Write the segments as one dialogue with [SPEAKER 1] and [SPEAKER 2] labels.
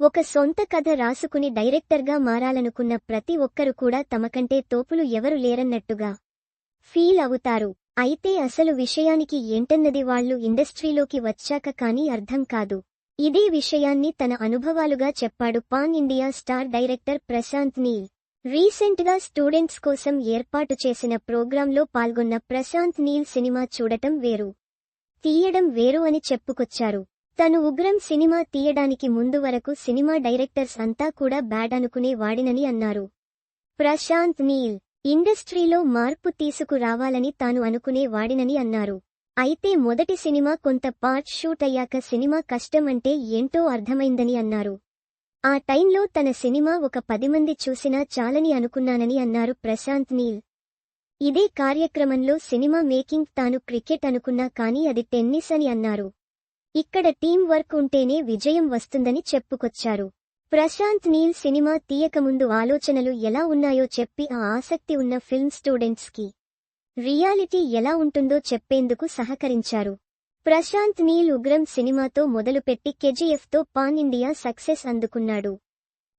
[SPEAKER 1] ఒక సొంత కథ రాసుకుని డైరెక్టర్గా మారాలనుకున్న ప్రతి ఒక్కరు కూడా తమకంటే తోపులు ఎవరు లేరన్నట్టుగా ఫీల్ అవుతారు. అయితే అసలు విషయానికి ఏంటన్నది వాళ్లు ఇండస్ట్రీలోకి వచ్చాక కానీ అర్థం కాదు. ఇదే విషయాన్ని తన అనుభవాలుగా చెప్పాడు pan India star director Prashanth Neel. రీసెంట్గా స్టూడెంట్స్ కోసం ఏర్పాటు చేసిన ప్రోగ్రాంలో పాల్గొన్న ప్రశాంత్ నీల్ సినిమా చూడటం వేరు, తీయడం వేరు అని చెప్పుకొచ్చారు. తను ఉగ్రం సినిమా తీయడానికి ముందు వరకు సినిమా డైరెక్టర్స్ అంతా కూడా బ్యాడ్ అనుకునే వాడినని అన్నారు. ప్రశాంత్ నీల్ ఇండస్ట్రీలో మార్పు తీసుకురావాలని తాను అనుకునే వాడినని అన్నారు. అయితే మొదటి సినిమా కొంత పార్ట్ షూట్ అయ్యాక సినిమా కష్టం అంటే ఏంటో అర్థమైందని అన్నారు. ఆ టైంలో తన సినిమా ఒక 10 మంది చూసినా చాలని అనుకున్నానని అన్నారు ప్రశాంత్ నీల్. ఇదే కార్యక్రమంలో సినిమా మేకింగ్ తాను క్రికెట్ అనుకున్నా కానీ అది టెన్నిస్ అని అన్నారు. ఇక్కడ టీం వర్క్ ఉంటేనే విజయం వస్తుందని చెప్పుకొచ్చారు. ప్రశాంత్ నీల్ సినిమా తీయకముందు ఆలోచనలు ఎలా ఉన్నాయో చెప్పి ఆ ఆసక్తి ఉన్న ఫిల్మ్ స్టూడెంట్స్కి రియాలిటీ ఎలా ఉంటుందో చెప్పేందుకు సహకరించారు. ప్రశాంత్ నీల్ ఉగ్రం సినిమాతో మొదలుపెట్టి కేజీఎఫ్తో పాన్ ఇండియా సక్సెస్ అందుకున్నాడు.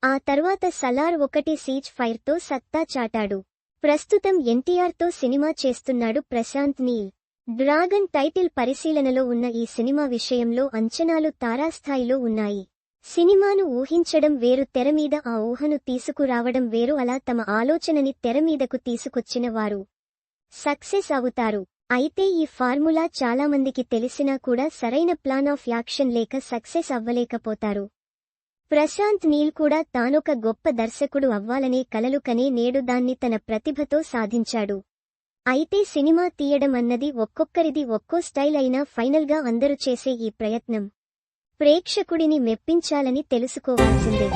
[SPEAKER 1] ఆ తర్వాత సలార్ 1 సీజ్ ఫైర్తో సత్తా చాటాడు. ప్రస్తుతం ఎన్టీఆర్తో సినిమా చేస్తున్నాడు ప్రశాంత్ నీల్. డ్రాగన్ టైటిల్ పరిశీలనలో ఉన్న ఈ సినిమా విషయంలో అంచనాలు తారాస్థాయిలో ఉన్నాయి. సినిమాను ఊహించడం వేరు, తెరమీద ఆ ఊహను తీసుకురావడం వేరు. అలా తమ ఆలోచనని తెరమీదకు తీసుకొచ్చిన వారు సక్సెస్ అవుతారు. అయితే ఈ ఫార్ములా చాలామందికి తెలిసినా కూడా సరైన ప్లాన్ ఆఫ్ యాక్షన్ లేక సక్సెస్ అవ్వలేకపోతారు. ప్రశాంత్ నీల్ కూడా తానొక గొప్ప దర్శకుడు అవ్వాలనే కలలు కనే నేడు దాన్ని తన ప్రతిభతో సాధించాడు. అయితే సినిమా తీయడం అన్నది ఒక్కొక్కరిది ఒక్కో స్టైల్ అయినా ఫైనల్గా అందరూ చేసే ఈ ప్రయత్నం ప్రేక్షకుడిని మెప్పించాలని తెలుసుకోవాల్సిందే.